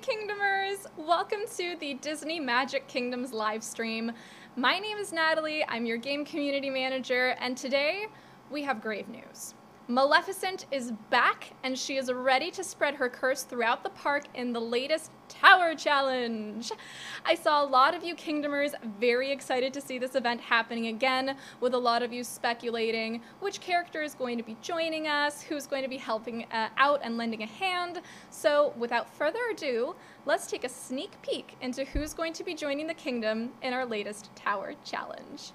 Kingdomers! Welcome to the Disney Magic Kingdoms live stream. My name is Natalie, I'm your game community manager, and today we have grave news. Maleficent is back, and she is ready to spread her curse throughout the park in the latest Tower Challenge. I saw a lot of you Kingdomers very excited to see this event happening again, with a lot of you speculating which character is going to be joining us, who's going to be helping out and lending a hand. So without further ado, let's take a sneak peek into who's going to be joining the kingdom in our latest Tower Challenge.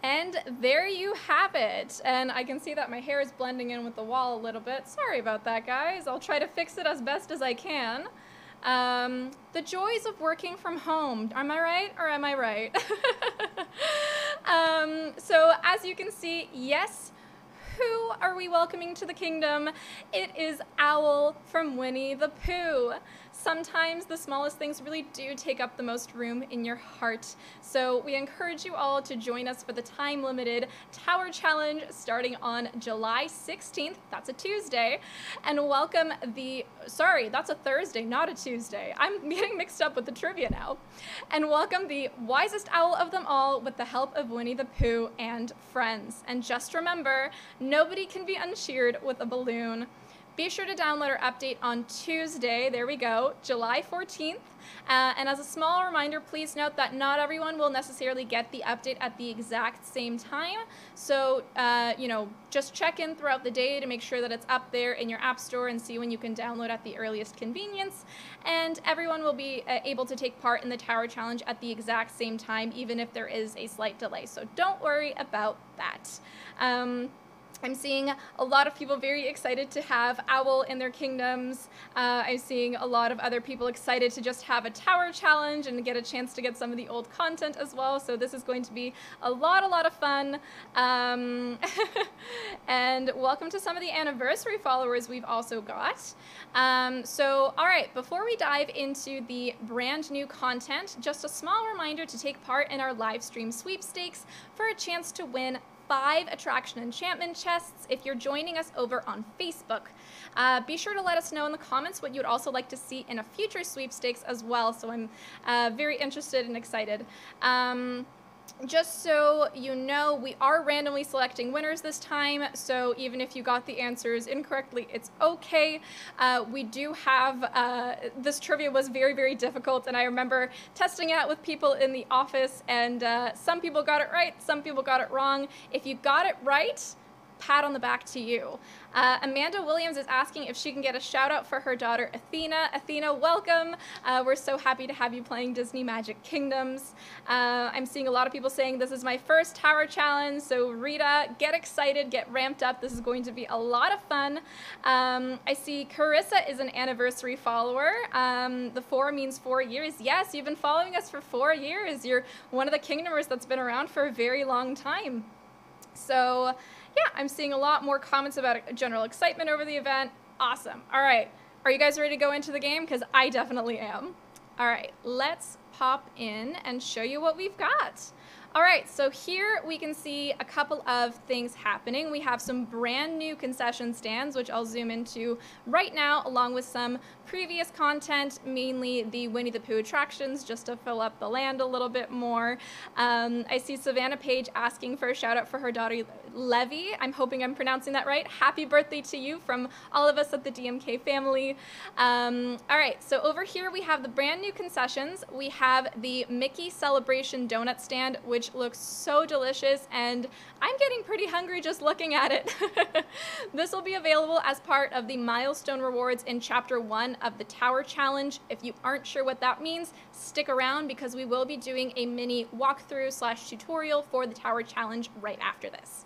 And there you have it. And I can see that my hair is blending in with the wall a little bit. Sorry about that, guys. I'll try to fix it as best as I can. The joys of working from home. Am I right or am I right? So as you can see, yes, who are we welcoming to the kingdom? It is Owl from Winnie the Pooh. Sometimes the smallest things really do take up the most room in your heart. So we encourage you all to join us for the time-limited Tower Challenge starting on July 16th. That's a Tuesday. And welcome the, sorry, that's a Thursday, not a Tuesday. I'm getting mixed up with the trivia now. And welcome the wisest owl of them all with the help of Winnie the Pooh and friends. And just remember, nobody can be uncheered with a balloon. Be sure to download our update on Tuesday, there we go, July 14th. And as a small reminder, please note that not everyone will necessarily get the update at the exact same time. So, you know, just check in throughout the day to make sure that it's up there in your app store and see when you can download at the earliest convenience. And everyone will be able to take part in the Tower Challenge at the exact same time, even if there is a slight delay. So don't worry about that. I'm seeing a lot of people very excited to have Owl in their kingdoms. I'm seeing a lot of other people excited to just have a Tower Challenge and get a chance to get some of the old content as well. So this is going to be a lot of fun. And welcome to some of the anniversary followers we've also got. So, all right, before we dive into the brand new content, just a small reminder to take part in our live stream sweepstakes for a chance to win 5 attraction enchantment chests if you're joining us over on Facebook. Be sure to let us know in the comments what you'd also like to see in a future sweepstakes as well, so I'm very interested and excited. Just so you know, we are randomly selecting winners this time, so even if you got the answers incorrectly, it's okay. We do have, this trivia was very difficult, and I remember testing it out with people in the office, and some people got it right, some people got it wrong. If you got it right, pat on the back to you. Amanda Williams is asking if she can get a shout out for her daughter Athena. Athena, welcome. We're so happy to have you playing Disney Magic Kingdoms. I'm seeing a lot of people saying this is my first Tower Challenge, so Rita, get excited, get ramped up. This is going to be a lot of fun. I see Carissa is an anniversary follower. The 4 means 4 years. Yes, you've been following us for 4 years. You're one of the Kingdomers that's been around for a very long time. So yeah, I'm seeing a lot more comments about general excitement over the event. Awesome. All right. Are you guys ready to go into the game? Because I definitely am. All right. Let's pop in and show you what we've got. All right, so here we can see a couple of things happening. We have some brand new concession stands, which I'll zoom into right now, along with some previous content, mainly the Winnie the Pooh attractions, just to fill up the land a little bit more. I see Savannah Page asking for a shout out for her daughter Levy. I'm hoping I'm pronouncing that right. Happy birthday to you from all of us at the DMK family. All right, so over here we have the brand new concessions. We have the Mickey Celebration Donut Stand, which looks so delicious, and I'm getting pretty hungry just looking at it. This will be available as part of the milestone rewards in Chapter 1 of the Tower Challenge. If you aren't sure what that means, stick around because we will be doing a mini walkthrough / tutorial for the Tower Challenge right after this.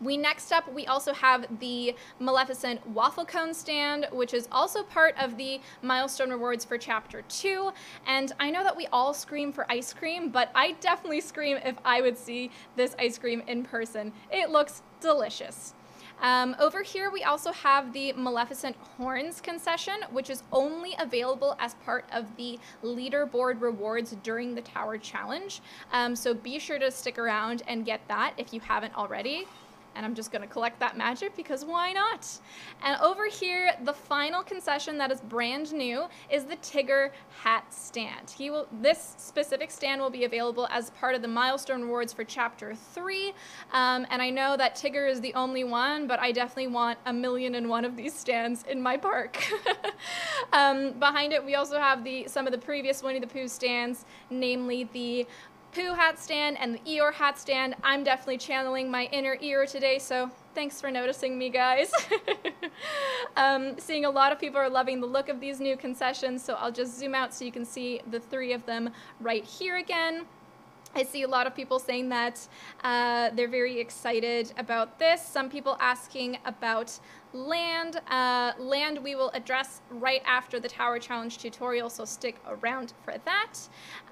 Next up, we also have the Maleficent Waffle Cone stand, which is also part of the milestone rewards for Chapter 2. And I know that we all scream for ice cream, but I definitely scream if I would see this ice cream in person. It looks delicious. Over here, we also have the Maleficent Horns concession, which is only available as part of the leaderboard rewards during the Tower Challenge. So be sure to stick around and get that if you haven't already. And I'm just going to collect that magic because why not? And over here, the final concession that is brand new is the Tigger hat stand. This specific stand will be available as part of the milestone rewards for Chapter 3. And I know that Tigger is the only one, but I definitely want 1,000,001 of these stands in my park. Behind it, we also have some of the previous Winnie the Pooh stands, namely the Pooh hat stand and the Eeyore hat stand. I'm definitely channeling my inner Eeyore today, so thanks for noticing me, guys. Seeing a lot of people are loving the look of these new concessions, so I'll just zoom out so you can see the 3 of them right here again. I see a lot of people saying that they're very excited about this. Some people asking about land. Land we will address right after the Tower Challenge tutorial, so stick around for that.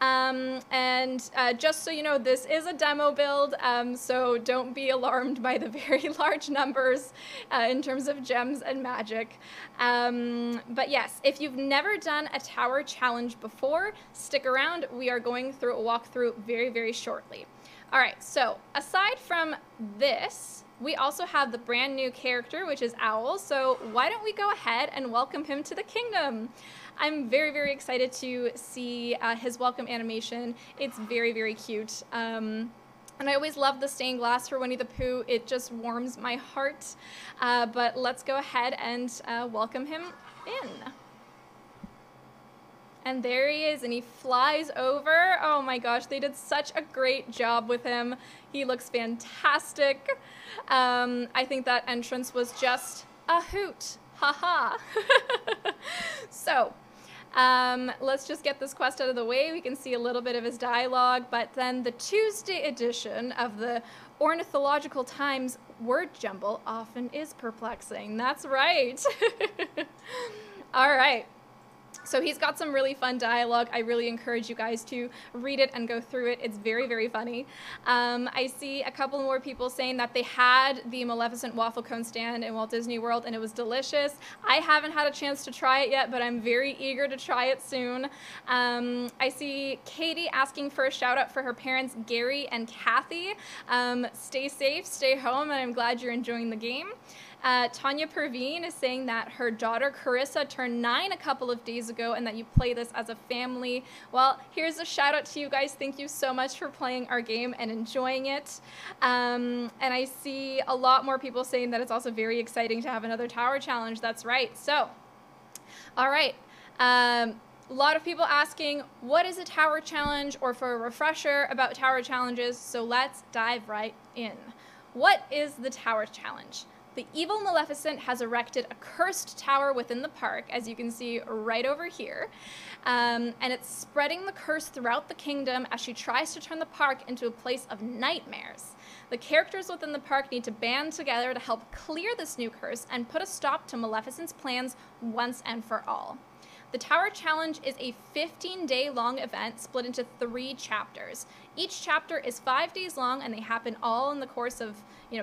And just so you know, this is a demo build, so don't be alarmed by the very large numbers in terms of gems and magic. But yes, if you've never done a Tower Challenge before, stick around. We are going through a walkthrough very, very shortly. All right, so aside from this, we also have the brand new character, which is Owl. So why don't we go ahead and welcome him to the kingdom? I'm very, very excited to see his welcome animation. It's very, very cute. And I always love the stained glass for Winnie the Pooh. It just warms my heart. But let's go ahead and welcome him in. And there he is, and he flies over. Oh my gosh, they did such a great job with him. He looks fantastic. I think that entrance was just a hoot. Haha. So, let's just get this quest out of the way. We can see a little bit of his dialogue, but then the Tuesday edition of the Ornithological Times word jumble often is perplexing. That's right. All right. So he's got some really fun dialogue. I really encourage you guys to read it and go through it. It's very, very funny. I see a couple more people saying that they had the Maleficent waffle cone stand in Walt Disney World and it was delicious. I haven't had a chance to try it yet, but I'm very eager to try it soon. I see Katie asking for a shout out for her parents, Gary and Kathy. Stay safe, stay home, and I'm glad you're enjoying the game. Tanya Perveen is saying that her daughter Carissa turned 9 a couple of days ago and that you play this as a family. Well, here's a shout out to you guys. Thank you so much for playing our game and enjoying it. And I see a lot more people saying that it's also very exciting to have another Tower Challenge. That's right. So, all right. A lot of people asking, what is a Tower Challenge, or for a refresher about Tower Challenges, so let's dive right in. What is the Tower Challenge? The evil Maleficent has erected a cursed tower within the park, as you can see right over here, and it's spreading the curse throughout the kingdom as she tries to turn the park into a place of nightmares. The characters within the park need to band together to help clear this new curse and put a stop to Maleficent's plans once and for all. The Tower Challenge is a 15-day-long event split into 3 chapters. Each chapter is 5 days long, and they happen all in the course of,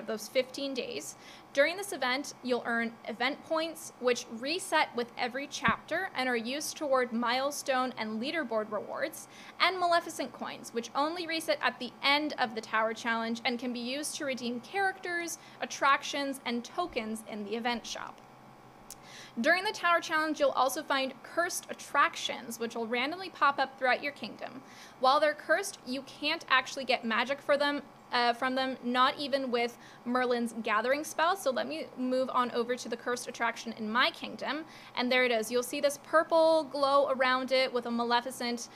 those 15 days. During this event, you'll earn event points, which reset with every chapter and are used toward milestone and leaderboard rewards, and Maleficent coins, which only reset at the end of the Tower Challenge and can be used to redeem characters, attractions, and tokens in the event shop. During the Tower Challenge, you'll also find cursed attractions, which will randomly pop up throughout your kingdom. While they're cursed, you can't actually get magic from them, not even with Merlin's gathering spell. So let me move on over to the cursed attraction in my kingdom. And there it is. You'll see this purple glow around it with a Maleficent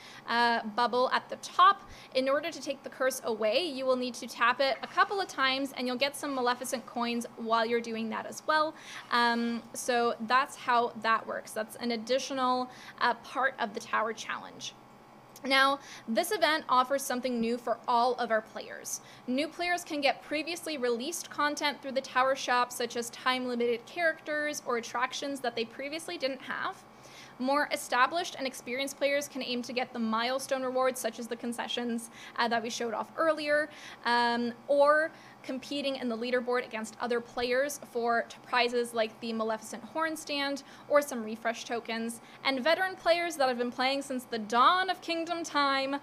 bubble at the top. In order to take the curse away, you will need to tap it a couple of times, and you'll get some Maleficent coins while you're doing that as well. So that's how that works. That's an additional part of the Tower Challenge. Now, this event offers something new for all of our players. New players can get previously released content through the Tower Shop, such as time-limited characters or attractions that they previously didn't have. More established and experienced players can aim to get the milestone rewards, such as the concessions that we showed off earlier, or competing in the leaderboard against other players for prizes like the Maleficent Horn Stand or some refresh tokens. And veteran players that have been playing since the dawn of Kingdom Time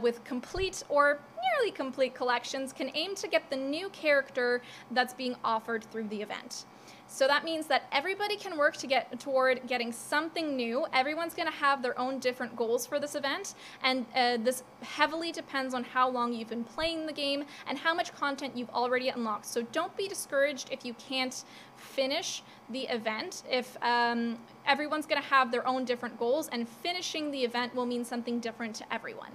with complete or nearly complete collections can aim to get the new character that's being offered through the event. So that means that everybody can work to get toward getting something new. Everyone's going to have their own different goals for this event, and this heavily depends on how long you've been playing the game and how much content you've already unlocked. So don't be discouraged if you can't finish the event. If everyone's going to have their own different goals, and finishing the event will mean something different to everyone.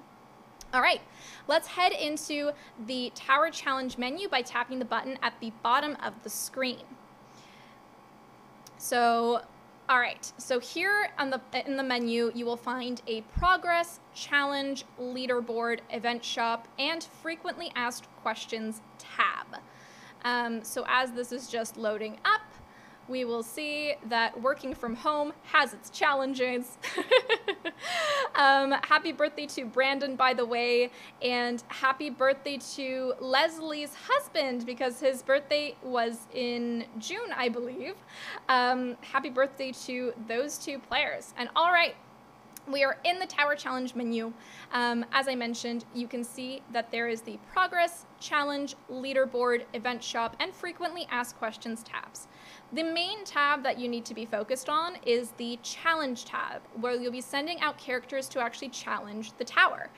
All right, let's head into the Tower Challenge menu by tapping the button at the bottom of the screen. So, all right, so here in the menu, you will find a progress, challenge, leaderboard, event shop, and frequently asked questions tab. So as this is just loading up, we will see that working from home has its challenges. Happy birthday to Brandon, by the way, and happy birthday to Leslie's husband, because his birthday was in June, I believe. Happy birthday to those two players. And all right, we are in the Tower Challenge menu. As I mentioned, you can see that there is the Progress, Challenge, Leaderboard, Event Shop, and Frequently Asked Questions tabs. The main tab that you need to be focused on is the Challenge tab, where you'll be sending out characters to actually challenge the tower.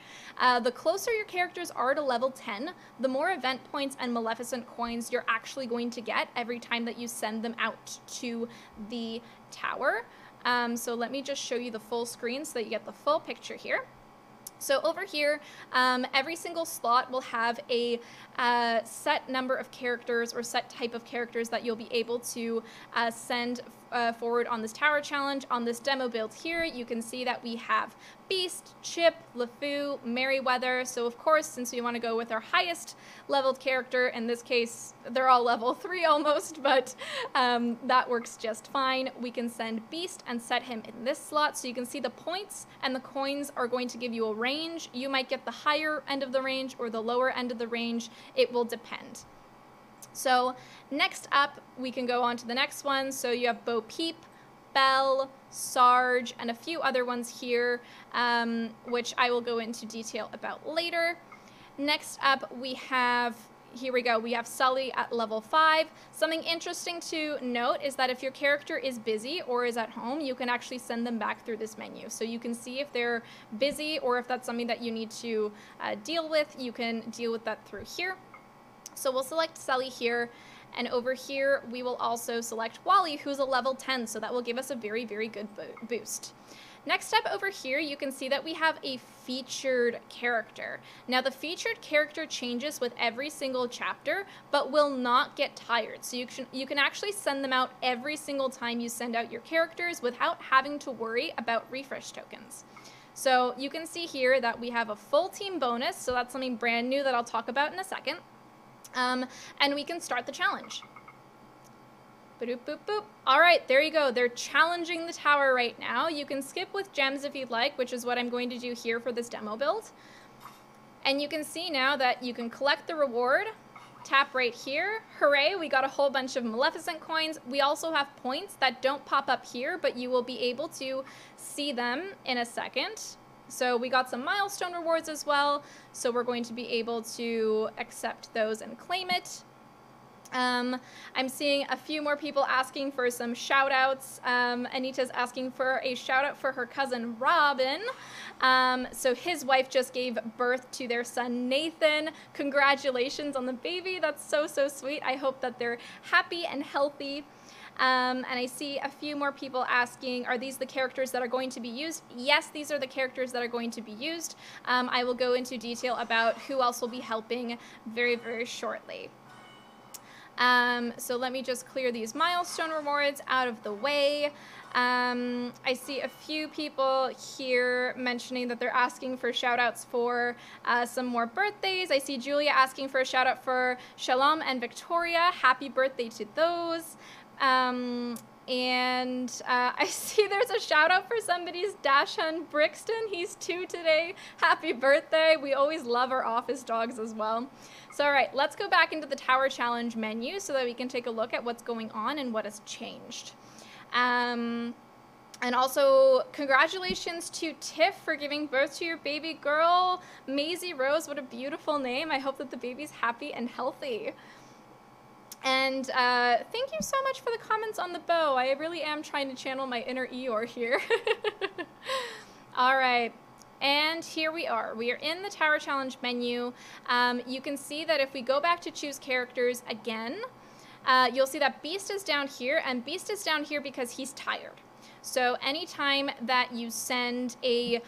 The closer your characters are to level 10, the more event points and Maleficent coins you're actually going to get every time that you send them out to the tower. So let me just show you the full screen so that you get the full picture here. So over here, every single slot will have a set number of characters or set type of characters that you'll be able to send forward on this Tower Challenge. On this demo build here, you can see that we have Beast, Chip, LeFou, Merryweather. So of course, since we want to go with our highest leveled character, in this case, they're all level 3 almost, but that works just fine. We can send Beast and set him in this slot. So you can see the points and the coins are going to give you a range. You might get the higher end of the range or the lower end of the range. It will depend. So next up, we can go on to the next one. So you have Bo Peep, Belle, Sarge, and a few other ones here, which I will go into detail about later. Next up, we have, here we go, we have Sully at level 5. Something interesting to note is that if your character is busy or is at home, you can actually send them back through this menu. So you can see if they're busy or if that's something that you need to deal with, you can deal with that through here. So we'll select Sully here, and over here we will also select Wally, who's a level 10, so that will give us a very, very good boost. Next up over here, you can see that we have a featured character. Now the featured character changes with every single chapter, but will not get tired. So you can actually send them out every single time you send out your characters without having to worry about refresh tokens. So you can see here that we have a full team bonus, so that's something brand new that I'll talk about in a second. And we can start the challenge. Boop, boop, boop. All right, there you go. They're challenging the tower right now. You can skip with gems if you'd like, which is what I'm going to do here for this demo build. And you can see now that you can collect the reward. Tap right here. Hooray, we got a whole bunch of Maleficent coins. We also have points that don't pop up here, but you will be able to see them in a second. So we got some milestone rewards as well, so we're going to be able to accept those and claim it. I'm seeing a few more people asking for some shout outs. Anita's asking for a shout out for her cousin Robin. So his wife just gave birth to their son Nathan. Congratulations on the baby. That's so, so sweet. I hope that they're happy and healthy. And I see a few more people asking, are these the characters that are going to be used? Yes, these are the characters that are going to be used. I will go into detail about who else will be helping very, very shortly. So let me just clear these milestone rewards out of the way. I see a few people here mentioning that they're asking for shout outs for some more birthdays. I see Julia asking for a shout out for Shalom and Victoria. Happy birthday to those. I see there's a shout out for somebody's Dashun Brixton. He's 2 today. Happy birthday. We always love our office dogs as well. So, all right, let's go back into the Tower Challenge menu so that we can take a look at what's going on and what has changed. And also, congratulations to Tiff for giving birth to your baby girl. Maisie Rose, what a beautiful name. I hope that the baby's happy and healthy. And thank you so much for the comments on the bow. I really am trying to channel my inner Eeyore here. All right. And here we are. We are in the Tower Challenge menu. You can see that if we go back to choose characters again, you'll see that Beast is down here, and Beast is down here because he's tired. So anytime that you send a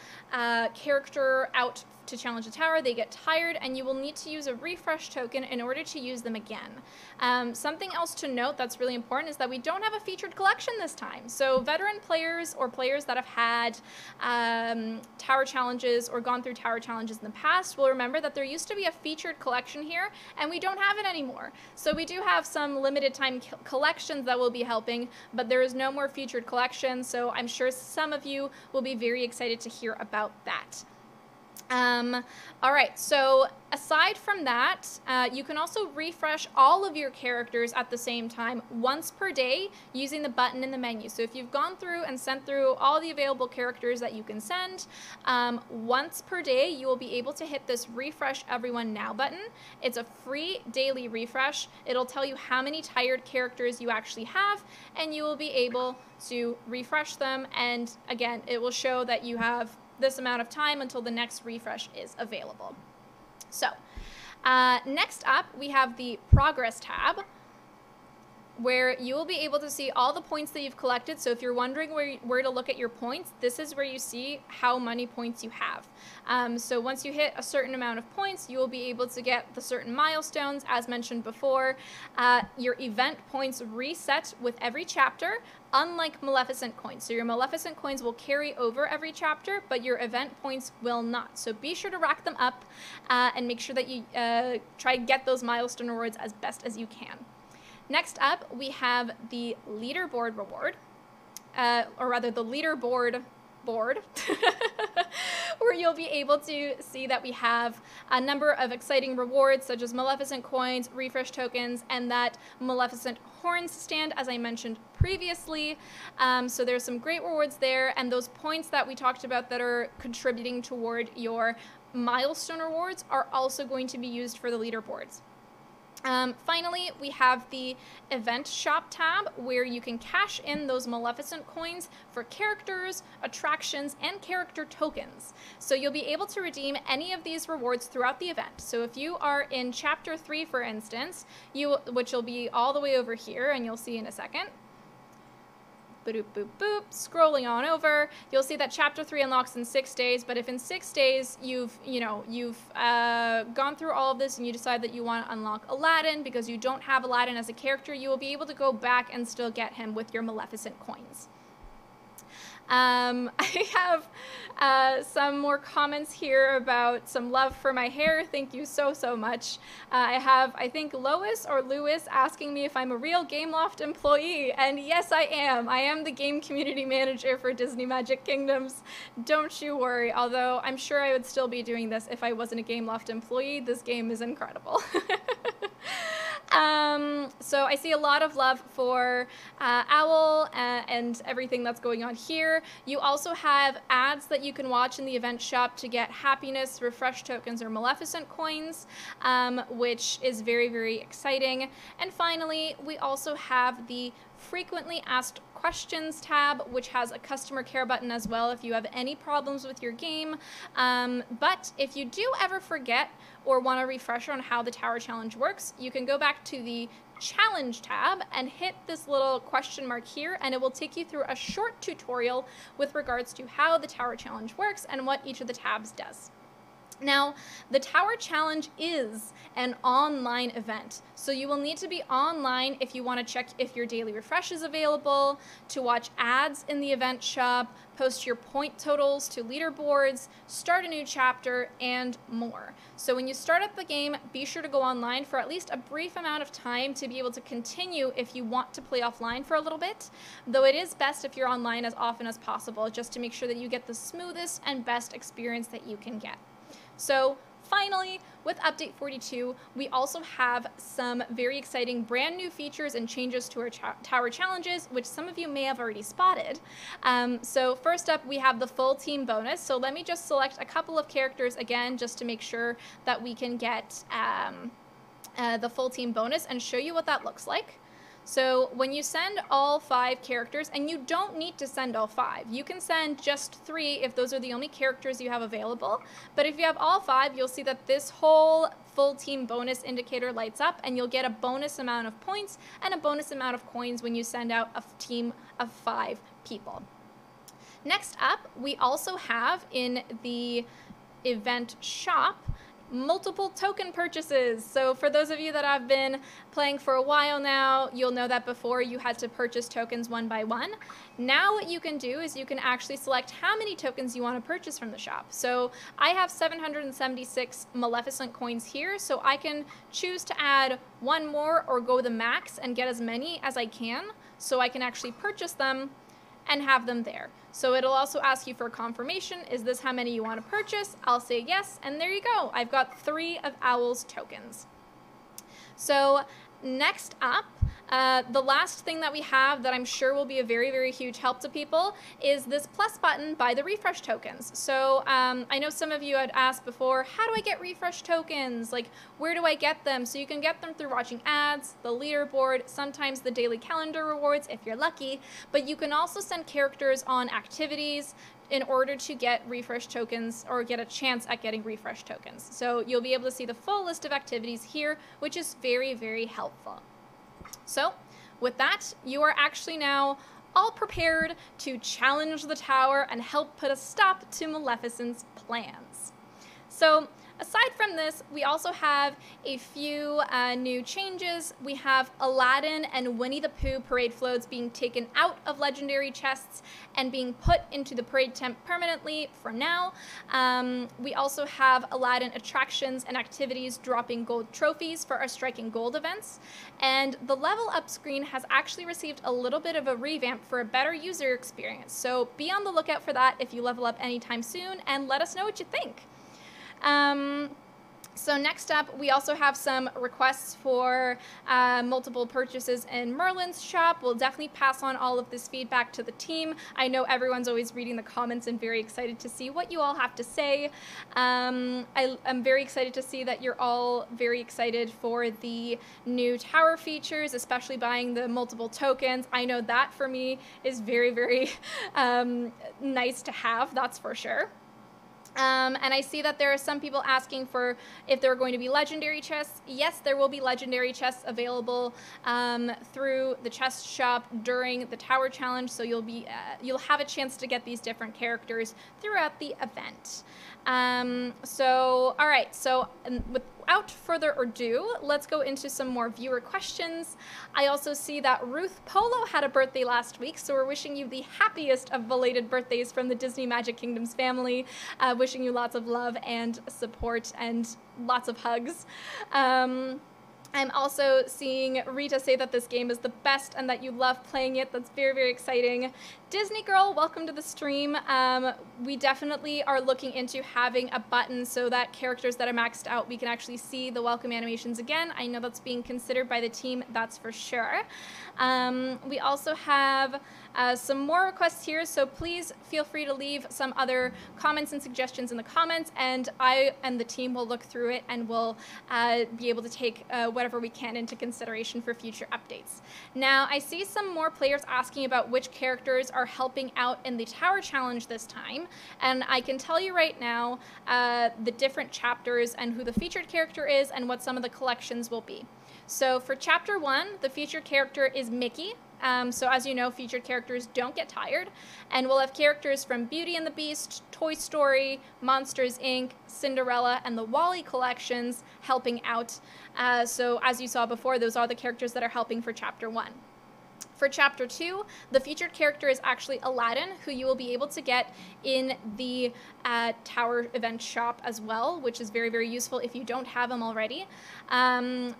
character out to challenge a tower, they get tired, and you will need to use a refresh token in order to use them again. Something else to note that's really important is that we don't have a featured collection this time. So veteran players or players that have had tower challenges or gone through tower challenges in the past will remember that there used to be a featured collection here, and we don't have it anymore. So we do have some limited time collections that will be helping, but there is no more featured collection, so I'm sure some of you will be very excited to hear about that. All right, so aside from that, you can also refresh all of your characters at the same time once per day using the button in the menu. So if you've gone through and sent through all the available characters that you can send, once per day you will be able to hit this refresh everyone now button. It's a free daily refresh. It'll tell you how many tired characters you actually have, and you will be able to refresh them, and again, it will show that you have this amount of time until the next refresh is available. So next up, we have the Progress tab, where you will be able to see all the points that you've collected. So if you're wondering where to look at your points, this is where you see how many points you have. So once you hit a certain amount of points, you will be able to get the certain milestones. As mentioned before, your event points reset with every chapter, unlike Maleficent coins. So your Maleficent coins will carry over every chapter, but your event points will not. So be sure to rack them up and make sure that you try to get those milestone rewards as best as you can. Next up, we have the leaderboard reward, or rather the leaderboard board, where you'll be able to see that we have a number of exciting rewards such as Maleficent coins, refresh tokens, and that Maleficent horns stand, as I mentioned previously. So there's some great rewards there, and those points that we talked about that are contributing toward your milestone rewards are also going to be used for the leaderboards. Finally, we have the event shop tab, where you can cash in those Maleficent coins for characters, attractions, and character tokens. So you'll be able to redeem any of these rewards throughout the event. So if you are in chapter 3, for instance, which will be all the way over here, and you'll see in a second. Boop, boop, boop. Scrolling on over, you'll see that chapter 3 unlocks in 6 days, but if in 6 days you've gone through all of this and you decide that you want to unlock Aladdin because you don't have Aladdin as a character, you will be able to go back and still get him with your Maleficent coins. I have some more comments here about some love for my hair. Thank you so, so much. I have, I think, Lois or Lewis asking me if I'm a real Gameloft employee, and yes, I am. I am the game community manager for Disney Magic Kingdoms. Don't you worry, although I'm sure I would still be doing this if I wasn't a Gameloft employee. This game is incredible. So I see a lot of love for Owl and everything that's going on here. You also have ads that you can watch in the event shop to get happiness, refresh tokens, or Maleficent coins, which is very, very exciting. And finally, we also have the frequently asked questions tab, which has a customer care button as well if you have any problems with your game. But if you do ever forget or want a refresher on how the Tower Challenge works, you can go back to the Challenge tab and hit this little question mark here, and it will take you through a short tutorial with regards to how the Tower Challenge works and what each of the tabs does. Now, the Tower Challenge is an online event, so you will need to be online if you want to check if your daily refresh is available, to watch ads in the event shop, post your point totals to leaderboards, start a new chapter, and more. So when you start up the game, be sure to go online for at least a brief amount of time to be able to continue if you want to play offline for a little bit, though it is best if you're online as often as possible, just to make sure that you get the smoothest and best experience that you can get. So finally, with Update 42, we also have some very exciting brand new features and changes to our Tower Challenges, which some of you may have already spotted. So first up, we have the full team bonus. So let me just select a couple of characters again, just to make sure that we can get the full team bonus and show you what that looks like. So when you send all 5 characters, and you don't need to send all 5, you can send just 3 if those are the only characters you have available. But if you have all 5, you'll see that this whole full team bonus indicator lights up, and you'll get a bonus amount of points and a bonus amount of coins when you send out a team of 5 people. Next up, we also have in the event shop multiple token purchases. So for those of you that have been playing for a while now, you'll know that before you had to purchase tokens one by one. Now what you can do is you can actually select how many tokens you want to purchase from the shop. So I have 776 Maleficent coins here, so I can choose to add one more or go the max and get as many as I can, so I can actually purchase them and have them there. So it'll also ask you for a confirmation. Is this how many you want to purchase? I'll say yes, and there you go. I've got 3 of Owl's tokens. So next up, the last thing that we have that I'm sure will be a very, very huge help to people is this plus button by the refresh tokens. So I know some of you had asked before, how do I get refresh tokens? Like, where do I get them? So you can get them through watching ads, the leaderboard, sometimes the daily calendar rewards if you're lucky, but you can also send characters on activities in order to get refresh tokens or get a chance at getting refresh tokens. So you'll be able to see the full list of activities here, which is very, very helpful. So with that, you are actually now all prepared to challenge the tower and help put a stop to Maleficent's plans. So aside from this, we also have a few new changes. We have Aladdin and Winnie the Pooh parade floats being taken out of legendary chests and being put into the parade tent permanently for now. We also have Aladdin attractions and activities dropping gold trophies for our Striking Gold events. And the level up screen has actually received a little bit of a revamp for a better user experience. So be on the lookout for that if you level up anytime soon, and let us know what you think. So next up, we also have some requests for multiple purchases in Merlin's shop. We'll definitely pass on all of this feedback to the team. I know everyone's always reading the comments and very excited to see what you all have to say. I'm very excited to see that you're all very excited for the new tower features, especially buying the multiple tokens. I know that for me is very, very nice to have, that's for sure. And I see that there are some people asking for if there are going to be legendary chests. Yes, there will be legendary chests available through the chest shop during the Tower Challenge, so you'll have a chance to get these different characters throughout the event. All right, so without further ado, let's go into some more viewer questions. I also see that Ruth Polo had a birthday last week, so we're wishing you the happiest of belated birthdays from the Disney Magic Kingdoms family. Wishing you lots of love and support and lots of hugs. I'm also seeing Rita say that this game is the best and that you love playing it. That's very, very exciting. Disney Girl, welcome to the stream. We definitely are looking into having a button so that characters that are maxed out, we can actually see the welcome animations again. I know that's being considered by the team, that's for sure. We also have some more requests here, so please feel free to leave some other comments and suggestions in the comments, and I and the team will look through it and we'll be able to take whatever we can into consideration for future updates. Now, I see some more players asking about which characters are helping out in the Tower Challenge this time, and I can tell you right now the different chapters and who the featured character is and what some of the collections will be. So for Chapter 1, the featured character is Mickey. So as you know, featured characters don't get tired, and we'll have characters from Beauty and the Beast, Toy Story, Monsters, Inc., Cinderella, and the WALL-E collections helping out. So as you saw before, those are the characters that are helping for Chapter 1. For Chapter 2, the featured character is actually Aladdin, who you will be able to get in the Tower event shop as well, which is very, very useful if you don't have him already.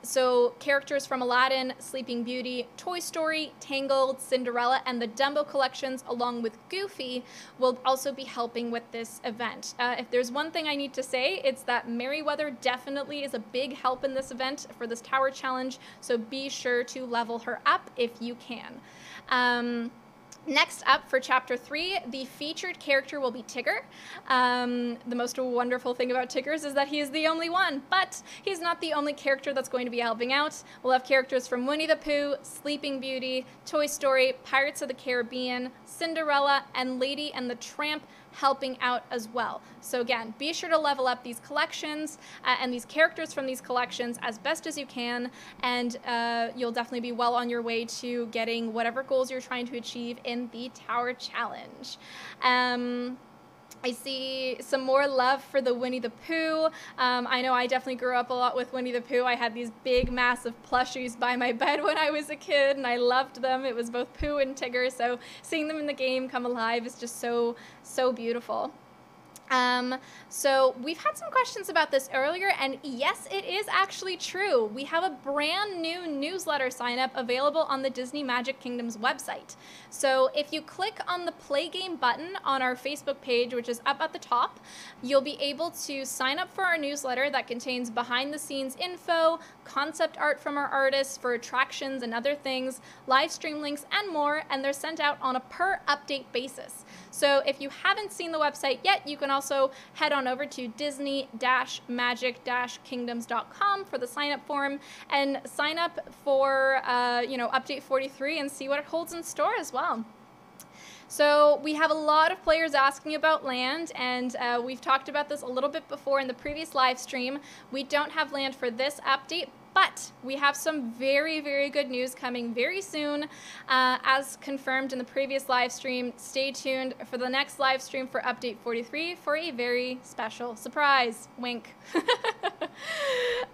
So characters from Aladdin, Sleeping Beauty, Toy Story, Tangled, Cinderella, and the Dumbo collections, along with Goofy, will also be helping with this event. If there's one thing I need to say, it's that Merryweather definitely is a big help in this event for this Tower Challenge, so be sure to level her up if you can. Next up for Chapter 3, the featured character will be Tigger. The most wonderful thing about Tiggers is that he is the only one, but he's not the only character that's going to be helping out. We'll have characters from Winnie the Pooh, Sleeping Beauty, Toy Story, Pirates of the Caribbean, Cinderella, and Lady and the Tramp helping out as well. So again, be sure to level up these collections and these characters from these collections as best as you can, and you'll definitely be well on your way to getting whatever goals you're trying to achieve in the Tower Challenge. I see some more love for the Winnie the Pooh. I know I definitely grew up a lot with Winnie the Pooh. I had these big, massive plushies by my bed when I was a kid, and I loved them. It was both Pooh and Tigger, so seeing them in the game come alive is just so, so beautiful. So we've had some questions about this earlier, and yes, it is actually true. We have a brand new newsletter sign up available on the Disney Magic Kingdom's website. So if you click on the Play Game button on our Facebook page, which is up at the top, you'll be able to sign up for our newsletter that contains behind the scenes info, concept art from our artists for attractions and other things, live stream links, and more, and they're sent out on a per update basis. So if you haven't seen the website yet, you can also head on over to disney-magic-kingdoms.com for the sign up form and sign up for, Update 43 and see what it holds in store as well. So we have a lot of players asking about land, and we've talked about this a little bit before in the previous live stream. We don't have land for this update, but we have some very, very good news coming very soon. As confirmed in the previous live stream, stay tuned for the next live stream for Update 43 for a very special surprise. Wink.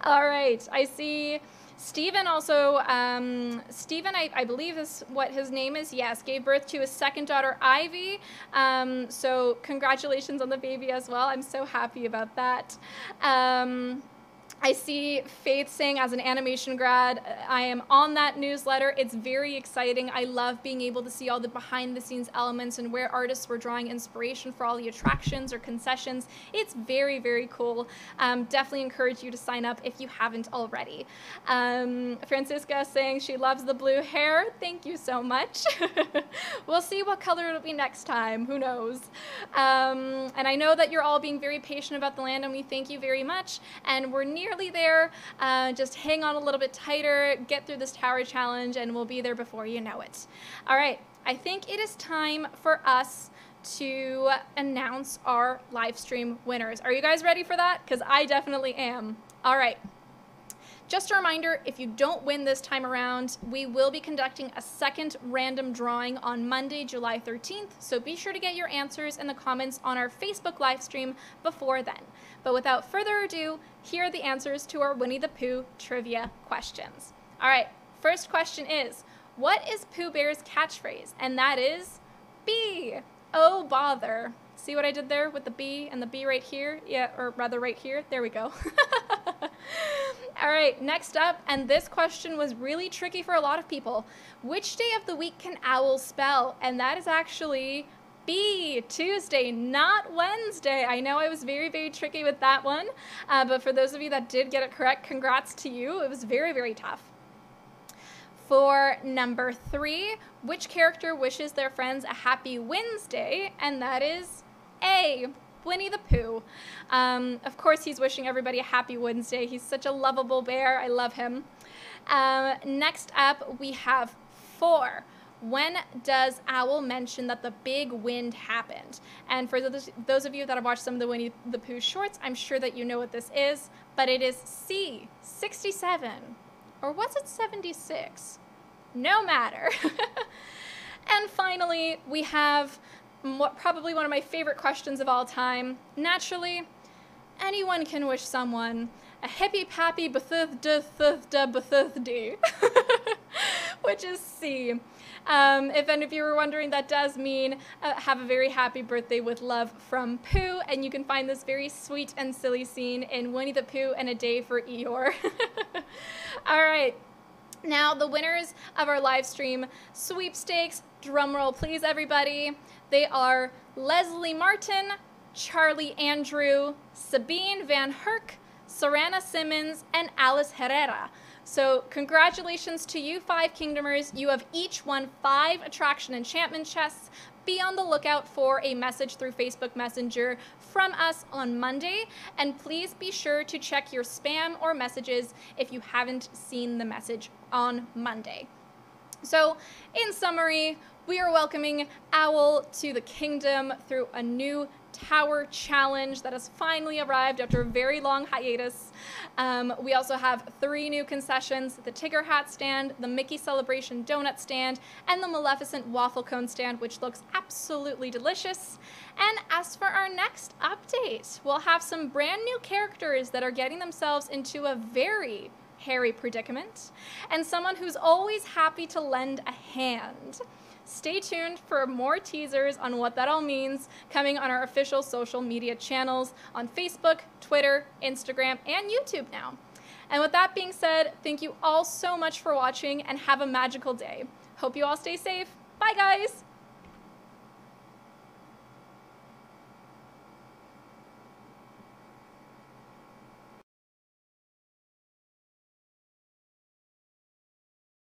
All right, I see Stephen also, Stephen, I believe is what his name is, yes, gave birth to his second daughter, Ivy. So congratulations on the baby as well. I'm so happy about that. I see Faith saying, as an animation grad, I am on that newsletter. It's very exciting. I love being able to see all the behind the scenes elements and where artists were drawing inspiration for all the attractions or concessions. It's very, very cool. Definitely encourage you to sign up if you haven't already. Francisca saying she loves the blue hair. Thank you so much. We'll see what color it'll be next time. Who knows? And I know that you're all being very patient about the land, and we thank you very much. And we're nearly there. Just hang on a little bit tighter, get through this Tower Challenge, and we'll be there before you know it. All right, I think it is time for us to announce our live stream winners. Are you guys ready for that? Because I definitely am. All right. Just a reminder, if you don't win this time around, we will be conducting a second random drawing on Monday, July 13th, so be sure to get your answers in the comments on our Facebook live stream before then. But without further ado, here are the answers to our Winnie the Pooh trivia questions. All right, first question is, what is Pooh Bear's catchphrase? And that is, B. Oh, bother. See what I did there with the B and the B right here? Yeah, or rather right here. There we go. All right, next up, and this question was really tricky for a lot of people. Which day of the week can owls spell? And that is actually B, Tuesday, not Wednesday. I know I was very, very tricky with that one, but for those of you that did get it correct, congrats to you. It was very, very tough. For number 3, which character wishes their friends a happy Wednesday? And that is A, Winnie the Pooh. Of course, he's wishing everybody a happy Wednesday. He's such a lovable bear. I love him. Next up, we have 4. When does Owl mention that the big wind happened? And for those of you that have watched some of the Winnie the Pooh shorts, I'm sure that you know what this is, but it is C, 67. Or was it 76? no matter. And finally, we have probably one of my favorite questions of all time. Naturally, anyone can wish someone a happy birthday, which is C. If any of you were wondering, that does mean have a very happy birthday with love from Pooh, and you can find this very sweet and silly scene in Winnie the Pooh and a Day for Eeyore. All right. Now, the winners of our live stream sweepstakes, drumroll please everybody, they are Leslie Martin, Charlie Andrew, Sabine Van Herk, Serena Simmons, and Alice Herrera. So congratulations to you 5 Kingdomers. You have each won 5 Attraction Enchantment chests. Be on the lookout for a message through Facebook Messenger from us on Monday, and please be sure to check your spam or messages if you haven't seen the message on Monday. So, in summary, we are welcoming Owl to the kingdom through a new tower challenge that has finally arrived after a very long hiatus. We also have 3 new concessions: the Tigger Hat stand, the Mickey Celebration donut stand, and the Maleficent waffle cone stand, which looks absolutely delicious. And as for our next update, we'll have some brand new characters that are getting themselves into a very hairy predicament, and someone who's always happy to lend a hand. Stay tuned for more teasers on what that all means coming on our official social media channels on Facebook, Twitter, Instagram, and YouTube now. And with that being said, thank you all so much for watching and have a magical day. Hope you all stay safe. Bye, guys!